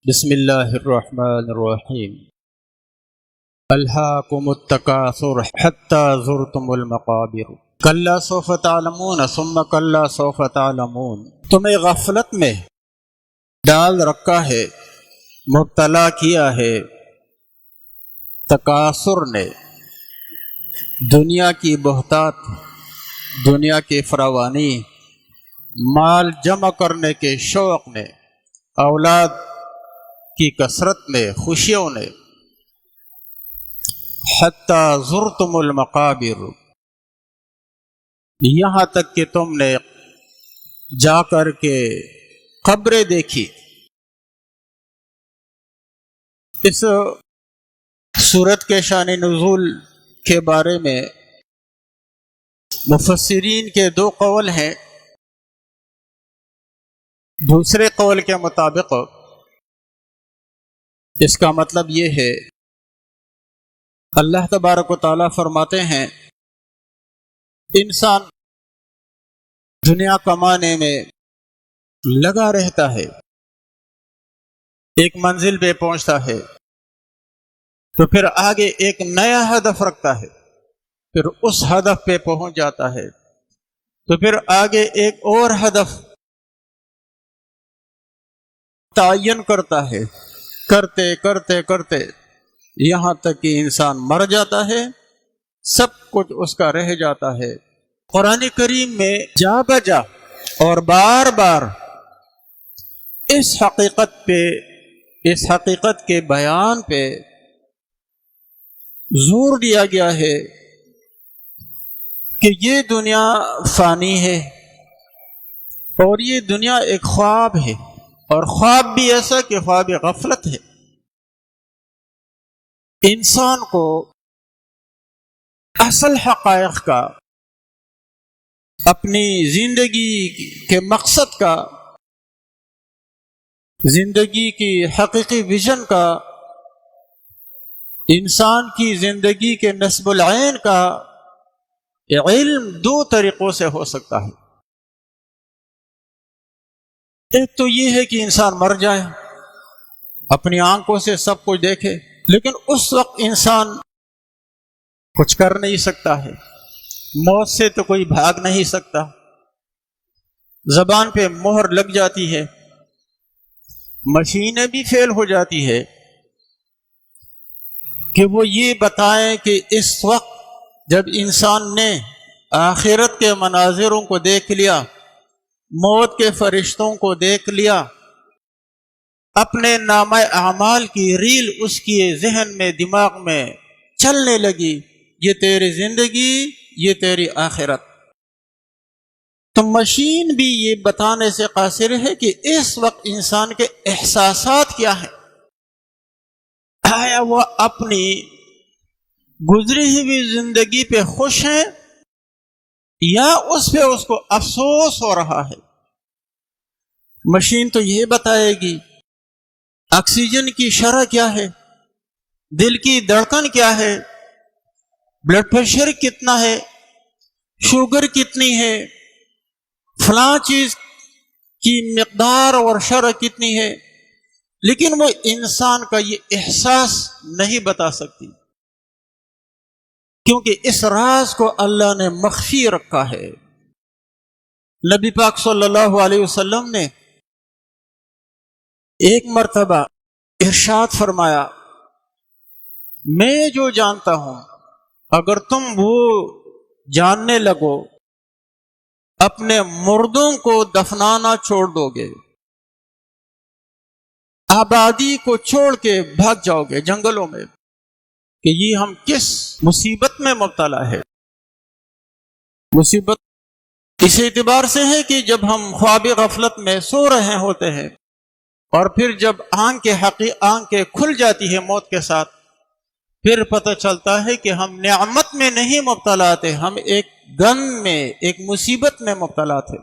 بسم اللہ الرحمن الرحیم الہاکم التکاثر حتی زرتم المقابر کلا سوف تعلمون ثم کلا سوف تعلمون۔ تمہیں غفلت میں ڈال رکھا ہے، مبتلا کیا ہے تکاثر نے، دنیا کی بہتات، دنیا کی فراوانی، مال جمع کرنے کے شوق نے، اولاد کی کثرت میں، خوشیوں نے، حتی زرتم المقابر، یہاں تک کہ تم نے جا کر کے قبریں دیکھی۔ اس سورت کے شان نزول کے بارے میں مفسرین کے دو قول ہیں۔ دوسرے قول کے مطابق اس کا مطلب یہ ہے، اللہ تبارک و تعالیٰ فرماتے ہیں انسان دنیا کمانے میں لگا رہتا ہے، ایک منزل پہ پہنچتا ہے تو پھر آگے ایک نیا ہدف رکھتا ہے، پھر اس ہدف پہ پہنچ جاتا ہے تو پھر آگے ایک اور ہدف تعین کرتا ہے، کرتے کرتے کرتے یہاں تک کہ انسان مر جاتا ہے، سب کچھ اس کا رہ جاتا ہے۔ قرآن کریم میں جا بجا اور بار بار اس حقیقت کے بیان پہ زور دیا گیا ہے کہ یہ دنیا فانی ہے اور یہ دنیا ایک خواب ہے، اور خواب بھی ایسا کہ خواب غفلت ہے۔ انسان کو اصل حقائق کا، اپنی زندگی کے مقصد کا، زندگی کی حقیقی ویژن کا، انسان کی زندگی کے نصب العین کا علم دو طریقوں سے ہو سکتا ہے۔ ایک تو یہ ہے کہ انسان مر جائے، اپنی آنکھوں سے سب کچھ دیکھے، لیکن اس وقت انسان کچھ کر نہیں سکتا ہے، موت سے تو کوئی بھاگ نہیں سکتا، زبان پہ مہر لگ جاتی ہے، مشینیں بھی فیل ہو جاتی ہے کہ وہ یہ بتائیں کہ اس وقت جب انسان نے آخرت کے مناظروں کو دیکھ لیا، موت کے فرشتوں کو دیکھ لیا، اپنے نامہ اعمال کی ریل اس کی ذہن میں، دماغ میں چلنے لگی، یہ تیری زندگی، یہ تیری آخرت۔ تو مشین بھی یہ بتانے سے قاصر ہے کہ اس وقت انسان کے احساسات کیا ہیں، آیا وہ اپنی گزری ہوئی زندگی پہ خوش ہیں یا اس پہ اس کو افسوس ہو رہا ہے۔ مشین تو یہ بتائے گی آکسیجن کی شرح کیا ہے، دل کی دھڑکن کیا ہے، بلڈ پریشر کتنا ہے، شوگر کتنی ہے، فلاں چیز کی مقدار اور شرح کتنی ہے، لیکن وہ انسان کا یہ احساس نہیں بتا سکتی، کیونکہ اس راز کو اللہ نے مخفی رکھا ہے۔ نبی پاک صلی اللہ علیہ وسلم نے ایک مرتبہ ارشاد فرمایا، میں جو جانتا ہوں اگر تم وہ جاننے لگو، اپنے مردوں کو دفنانا چھوڑ دو گے، آبادی کو چھوڑ کے بھاگ جاؤ گے جنگلوں میں، کہ یہ ہم کس مصیبت میں مبتلا ہے۔ مصیبت اس اعتبار سے ہے کہ جب ہم خواب غفلت میں سو رہے ہوتے ہیں اور پھر جب آنکھیں کھل جاتی ہے موت کے ساتھ، پھر پتہ چلتا ہے کہ ہم نعمت میں نہیں مبتلا تھے، ہم ایک غم میں، ایک مصیبت میں مبتلا تھے۔